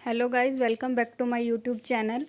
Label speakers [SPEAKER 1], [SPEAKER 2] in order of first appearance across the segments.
[SPEAKER 1] Hello guys, welcome back to my YouTube channel.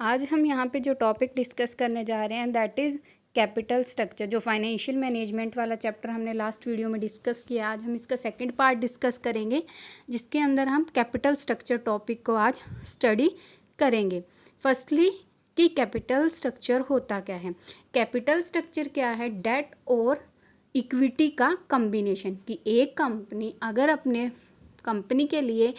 [SPEAKER 1] आज हम यहाँ पे जो टॉपिक डिस्कस करने जा रहे हैं दैट इज़ कैपिटल स्ट्रक्चर। जो फाइनेंशियल मैनेजमेंट वाला चैप्टर हमने लास्ट वीडियो में डिस्कस किया, आज हम इसका सेकंड पार्ट डिस्कस करेंगे, जिसके अंदर हम कैपिटल स्ट्रक्चर टॉपिक को आज स्टडी करेंगे। फर्स्टली कि कैपिटल स्ट्रक्चर होता क्या है। कैपिटल स्ट्रक्चर क्या है? डेट और इक्विटी का कम्बिनेशन। कि एक कंपनी अगर अपने कंपनी के लिए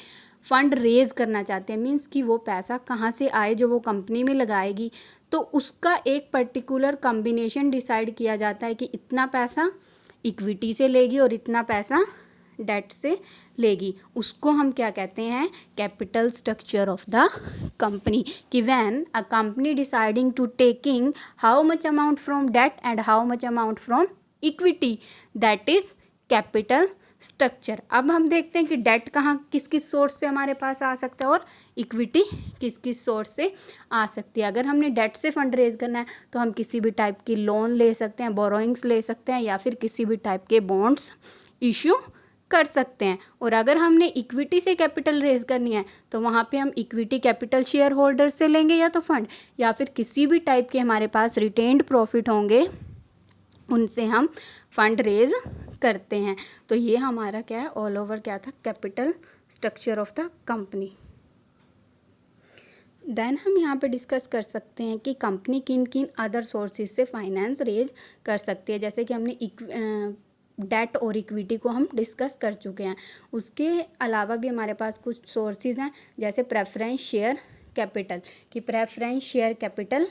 [SPEAKER 1] फ़ंड रेज़ करना चाहते हैं, मीन्स कि वो पैसा कहाँ से आए जो वो कंपनी में लगाएगी, तो उसका एक पर्टिकुलर कम्बिनेशन डिसाइड किया जाता है कि इतना पैसा इक्विटी से लेगी और इतना पैसा डेट से लेगी। उसको हम क्या कहते हैं? Capital structure of the company. कि when a company deciding to taking how much amount from debt and how much amount from equity, that is capital structure. अब हम देखते हैं कि डेट कहाँ किस किस सोर्स से हमारे पास आ सकता है और इक्विटी किस किस सोर्स से आ सकती है। अगर हमने डेट से फंड रेज करना है तो हम किसी भी टाइप की लोन ले सकते हैं, बोरोइंग्स ले सकते हैं, या फिर किसी भी टाइप के बॉन्ड्स इशू कर सकते हैं। और अगर हमने इक्विटी से कैपिटल रेज करनी है तो वहाँ पे हम इक्विटी कैपिटल शेयर होल्डर से लेंगे या तो फंड, या फिर किसी भी टाइप के हमारे पास रिटेन्ड प्रॉफिट होंगे उनसे हम फंड रेज करते हैं। तो ये हमारा क्या है, ऑल ओवर क्या था, capital structure of the company. Then हम यहाँ पे डिस्कस कर सकते हैं कि कंपनी किन किन अदर सोर्सेज से फाइनेंस रेज कर सकती है। जैसे कि हमने डेट और इक्विटी को हम डिस्कस कर चुके हैं। उसके अलावा भी हमारे पास कुछ सोर्सेज हैं, जैसे प्रेफरेंस शेयर कैपिटल। कि प्रेफरेंस शेयर कैपिटल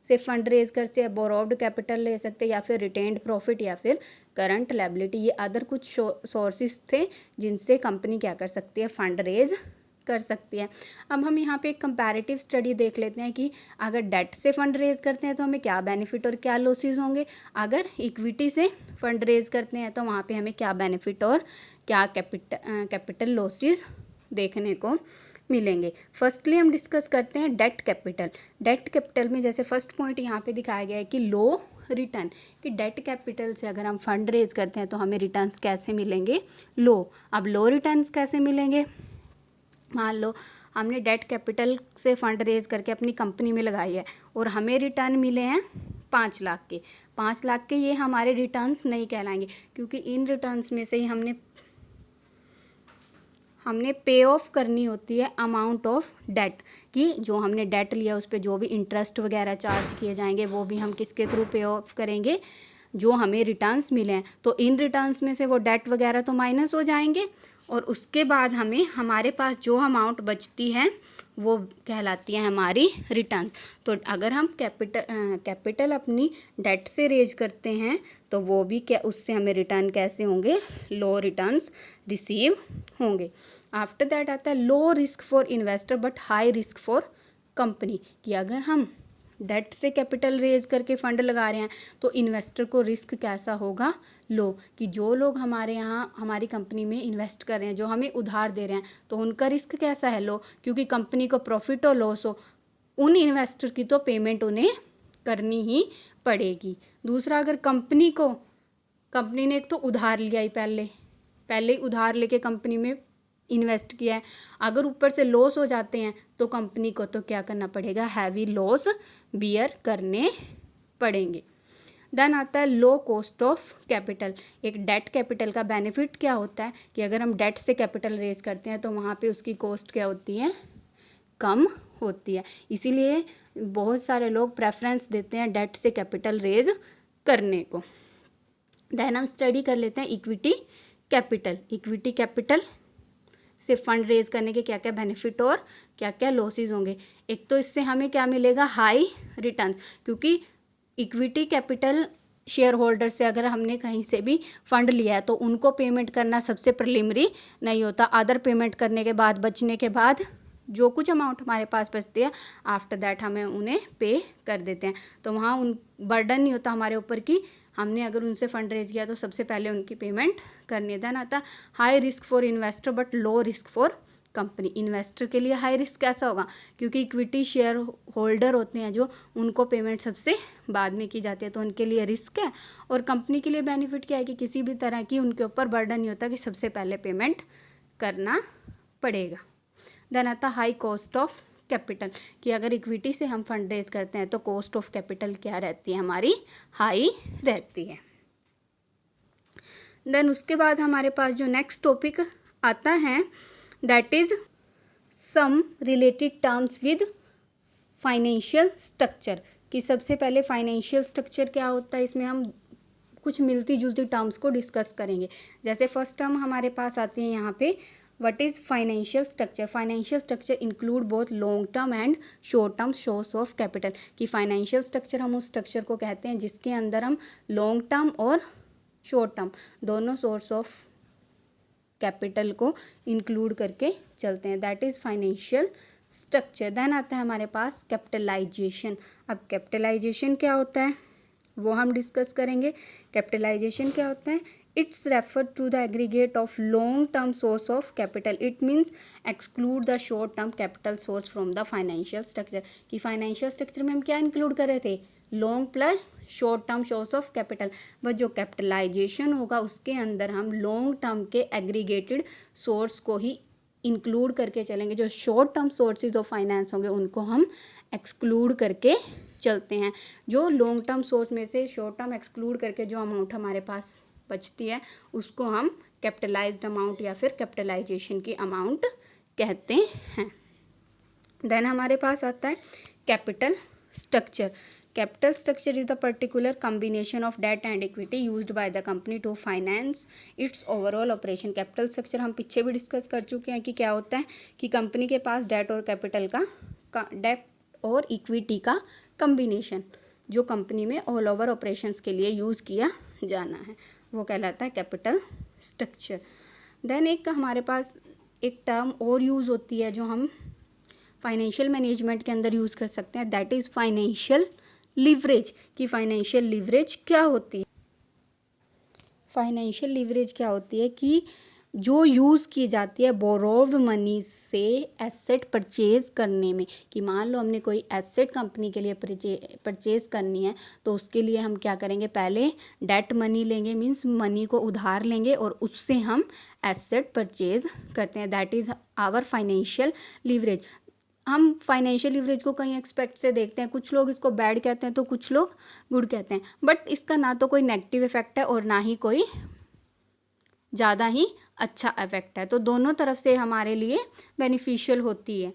[SPEAKER 1] से फंड रेज कर से बोरोव्ड कैपिटल ले सकते हैं, या फिर रिटेन्ड प्रॉफिट, या फिर करंट लायबिलिटी। ये अदर कुछ सोर्सेज थे जिनसे कंपनी क्या कर सकती है, फंड रेज कर सकती है। अब हम यहाँ पे एक कंपैरेटिव स्टडी देख लेते हैं कि अगर डेट से फंड रेज करते हैं तो हमें क्या बेनिफिट और क्या लॉसेस होंगे, अगर इक्विटी से फंड रेज करते हैं तो वहाँ पे हमें क्या बेनिफिट और क्या कैपिटल लॉसेस देखने को मिलेंगे। फर्स्टली हम डिस्कस करते हैं डेट कैपिटल। डेट कैपिटल में जैसे फर्स्ट पॉइंट यहाँ पे दिखाया गया है कि लो रिटर्न। कि डेट कैपिटल से अगर हम फंड रेज करते हैं तो हमें रिटर्न्स कैसे मिलेंगे, लो। अब लो रिटर्न्स कैसे मिलेंगे, मान लो हमने डेट कैपिटल से फंड रेज करके अपनी कंपनी में लगाई है और हमें रिटर्न मिले हैं 5 लाख के। 5 लाख के ये हमारे रिटर्न्स नहीं कहलाएंगे, क्योंकि इन रिटर्न्स में से ही हमने पे ऑफ करनी होती है अमाउंट ऑफ डेट। कि जो हमने डेट लिया उस पर जो भी इंटरेस्ट वगैरह चार्ज किए जाएंगे वो भी हम किसके थ्रू पे ऑफ करेंगे, जो हमें रिटर्न्स मिले हैं। तो इन रिटर्न्स में से वो डेट वगैरह तो माइनस हो जाएंगे, और उसके बाद हमें हमारे पास जो अमाउंट बचती है वो कहलाती है हमारी रिटर्न्स। तो अगर हम कैपिटल अपनी डेट से रेज करते हैं तो वो भी क्या, उससे हमें रिटर्न कैसे होंगे, लो रिटर्न्स रिसीव होंगे। आफ्टर दैट आता है low risk for investor but high risk for company. कि अगर हम डेट से कैपिटल रेज करके फंड लगा रहे हैं तो इन्वेस्टर को रिस्क कैसा होगा, लो। कि जो लोग हमारे यहाँ हमारी कंपनी में इन्वेस्ट कर रहे हैं, जो हमें उधार दे रहे हैं, तो उनका रिस्क कैसा है, लो। क्योंकि कंपनी को प्रॉफिट हो लॉस हो, उन इन्वेस्टर की तो पेमेंट उन्हें करनी ही पड़ेगी। दूसरा, अगर कंपनी ने एक तो उधार लिया ही पहले ही उधार लेके कंपनी में इन्वेस्ट किया है, अगर ऊपर से लॉस हो जाते हैं तो कंपनी को तो क्या करना पड़ेगा, हैवी लॉस बियर करने पड़ेंगे। देन आता है लो कॉस्ट ऑफ कैपिटल। एक डेट कैपिटल का बेनिफिट क्या होता है कि अगर हम डेट से कैपिटल रेज करते हैं तो वहाँ पे उसकी कॉस्ट क्या होती है, कम होती है। इसीलिए बहुत सारे लोग प्रेफरेंस देते हैं डेट से कैपिटल रेज करने को। देन हम स्टडी कर लेते हैं इक्विटी कैपिटल। इक्विटी कैपिटल से फंड रेज करने के क्या क्या बेनिफिट और क्या क्या लॉसेस होंगे। एक तो इससे हमें क्या मिलेगा, हाई रिटर्न्स। क्योंकि इक्विटी कैपिटल शेयर होल्डर से अगर हमने कहीं से भी फंड लिया है तो उनको पेमेंट करना सबसे प्रिलिमिनरी नहीं होता। अदर पेमेंट करने के बाद, बचने के बाद जो कुछ अमाउंट हमारे पास बचती है, आफ्टर दैट हमें उन्हें पे कर देते हैं। तो वहाँ उन बर्डन नहीं होता हमारे ऊपर कि हमने अगर उनसे फंड रेज किया तो सबसे पहले उनकी पेमेंट करनी है। देन आता high risk for investor but low risk for company. Investor के लिए हाई रिस्क कैसा होगा, क्योंकि इक्विटी शेयर होल्डर होते हैं जो, उनको पेमेंट सबसे बाद में की जाती है, तो उनके लिए रिस्क है। और कंपनी के लिए बेनिफिट क्या है कि किसी भी तरह की उनके ऊपर बर्डन नहीं होता कि सबसे पहले पेमेंट करना पड़ेगा। देन आता है हाई कॉस्ट ऑफ कैपिटल, कि अगर इक्विटी से हम फंड रेज करते हैं तो कॉस्ट ऑफ कैपिटल क्या रहती है हमारी, हाई रहती है। देन उसके बाद हमारे पास जो नेक्स्ट टॉपिक आता है that is some related terms with financial structure, कि सबसे पहले फाइनेंशियल स्ट्रक्चर क्या होता है, इसमें हम कुछ मिलती जुलती टर्म्स को डिस्कस करेंगे। जैसे फर्स्ट टर्म हमारे पास आती है यहाँ पे, what is financial structure. Financial structure include both long term and short term source of capital, कि फाइनेंशियल स्ट्रक्चर हम उस स्ट्रक्चर को कहते हैं जिसके अंदर हम लॉन्ग टर्म और शॉर्ट टर्म दोनों सोर्स ऑफ कैपिटल को इंक्लूड करके चलते हैं, that is financial structure. Then आता है हमारे पास कैपिटलाइजेशन। अब कैपिटलाइजेशन क्या होता है वो हम डिस्कस करेंगे। कैपिटलाइजेशन क्या होता है, it's refer to the aggregate of long term source of capital, it means exclude the short term capital source from the financial structure, कि फाइनेंशियल स्ट्रक्चर में हम क्या इंक्लूड कर रहे थे, long plus short term source of capital, but जो capitalisation होगा उसके अंदर हम लॉन्ग टर्म के एग्रीगेटेड सोर्स को ही इंक्लूड करके चलेंगे, जो short term sources of finance होंगे उनको हम एक्सक्लूड करके चलते हैं। जो लॉन्ग टर्म सोर्स में से शॉर्ट टर्म एक्सक्लूड करके जो अमाउंट हमारे पास बचती है उसको हम कैपिटलाइज्ड अमाउंट या फिर कैपिटलाइजेशन की अमाउंट कहते हैं। देन हमारे पास आता है capital structure. Capital structure is the particular combination of debt and equity used by the company to finance its overall operation. Capital structure हम पीछे भी डिस्कस कर चुके हैं कि क्या होता है, कि कंपनी के पास डेट और कैपिटल का डेट और इक्विटी का कम्बिनेशन जो कंपनी में ऑल ओवर ऑपरेशंस के लिए यूज़ किया जाना है वो कहलाता है कैपिटल स्ट्रक्चर। देन एक हमारे पास एक टर्म और यूज़ होती है जो हम फाइनेंशियल मैनेजमेंट के अंदर यूज़ कर सकते हैं, दैट इज़ फाइनेंशियल लीवरेज। कि फाइनेंशियल लीवरेज क्या होती है, फाइनेंशियल लीवरेज क्या होती है कि जो यूज़ की जाती है बोरोव्ड मनी से एसेट परचेज करने में, कि मान लो हमने कोई एसेट कंपनी के लिए परचेज करनी है तो उसके लिए हम क्या करेंगे, पहले डेट मनी लेंगे, मींस मनी को उधार लेंगे और उससे हम एसेट परचेज करते हैं, that is our financial leverage. हम फाइनेंशियल लीवरेज को कई एस्पेक्ट से देखते हैं, कुछ लोग इसको बैड कहते हैं तो कुछ लोग गुड कहते हैं, बट इसका ना तो कोई नेगेटिव इफेक्ट है और ना ही कोई ज़्यादा ही अच्छा इफेक्ट है, तो दोनों तरफ से हमारे लिए बेनिफिशियल होती है।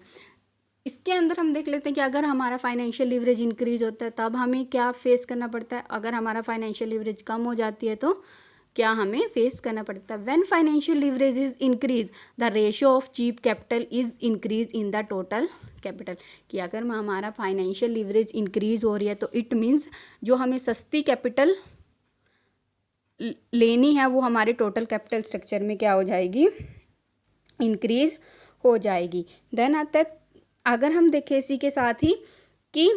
[SPEAKER 1] इसके अंदर हम देख लेते हैं कि अगर हमारा फाइनेंशियल लीवरेज इंक्रीज होता है तब हमें क्या फेस करना पड़ता है, अगर हमारा फाइनेंशियल लीवरेज कम हो जाती है तो क्या हमें फेस करना पड़ता है। When financial leverage is increase the ratio of cheap capital is increase in the total capital, कि अगर हमारा फाइनेंशियल लीवरेज इंक्रीज हो रही है तो इट मीन्स जो हमें सस्ती कैपिटल लेनी है वो हमारे टोटल कैपिटल स्ट्रक्चर में क्या हो जाएगी, इंक्रीज हो जाएगी। देन आता है अगर हम देखें इसी के साथ ही कि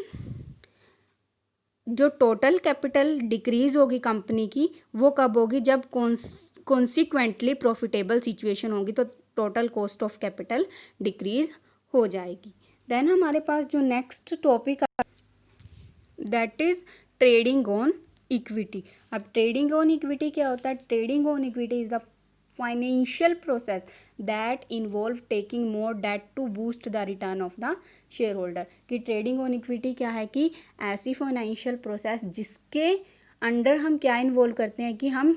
[SPEAKER 1] जो टोटल कैपिटल डिक्रीज होगी कंपनी की वो कब होगी, जब कॉन्सिक्वेंटली प्रॉफिटेबल सिचुएशन होगी तो total cost of capital decrease हो जाएगी। देन हमारे पास जो next topic that is trading on equity. अब ट्रेडिंग ऑन इक्विटी क्या होता है, trading on equity is the financial process that involve taking more debt to boost the return of the shareholder. कि trading on equity क्या है, कि ऐसी financial process जिसके अंडर हम क्या इन्वॉल्व करते हैं कि हम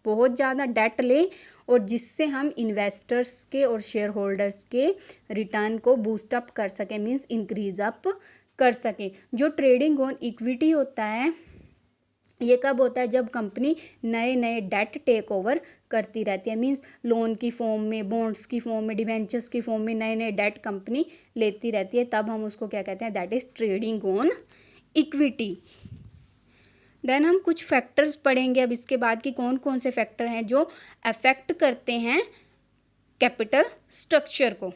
[SPEAKER 1] बहुत ज़्यादा डेट लें और जिससे हम इन्वेस्टर्स के और शेयर होल्डर्स के रिटर्न को बूस्ट अप कर सकें, मीन्स इंक्रीज अप कर सकें। जो ट्रेडिंग ऑन इक्विटी होता है ये कब होता है, जब कंपनी नए नए डेट टेक ओवर करती रहती है, मींस लोन की फॉर्म में, बॉन्ड्स की फॉर्म में, डिवेंचर्स की फॉर्म में नए नए डेट कंपनी लेती रहती है, तब हम उसको क्या कहते हैं, that is trading on equity. Then हम कुछ फैक्टर्स पढ़ेंगे अब इसके बाद कि कौन कौन से फैक्टर हैं जो अफेक्ट करते हैं कैपिटल स्ट्रक्चर को।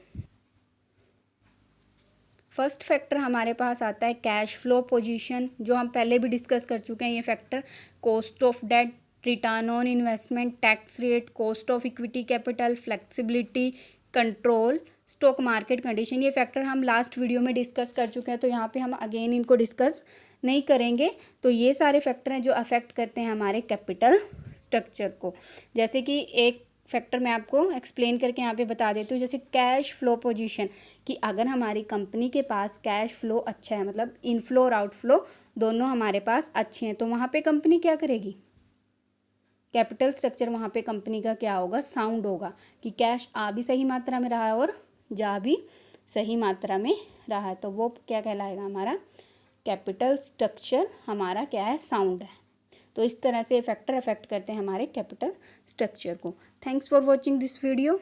[SPEAKER 1] फर्स्ट फैक्टर हमारे पास आता है कैश फ्लो पोजीशन, जो हम पहले भी डिस्कस कर चुके हैं ये factor. Cost of debt, return on investment, tax rate, cost of equity capital, flexibility, control, stock market condition, ये फैक्टर हम लास्ट वीडियो में डिस्कस कर चुके हैं तो यहाँ पे हम अगेन इनको डिस्कस नहीं करेंगे। तो ये सारे फैक्टर हैं जो अफेक्ट करते हैं हमारे कैपिटल स्ट्रक्चर को। जैसे कि एक फैक्टर मैं आपको एक्सप्लेन करके यहाँ पे बता देती हूँ। जैसे कैश फ्लो पोजीशन, कि अगर हमारी कंपनी के पास कैश फ्लो अच्छा है, मतलब इनफ्लो और आउटफ्लो दोनों हमारे पास अच्छे हैं, तो वहाँ पे कंपनी क्या करेगी, कैपिटल स्ट्रक्चर वहाँ पे कंपनी का क्या होगा, साउंड होगा, कि कैश आ भी सही मात्रा में रहा है और जा भी सही मात्रा में रहा है, तो वो क्या कहलाएगा, हमारा कैपिटल स्ट्रक्चर हमारा क्या है, साउंड है। तो इस तरह से फैक्टर अफेक्ट करते हैं हमारे कैपिटल स्ट्रक्चर को। Thanks for watching this video.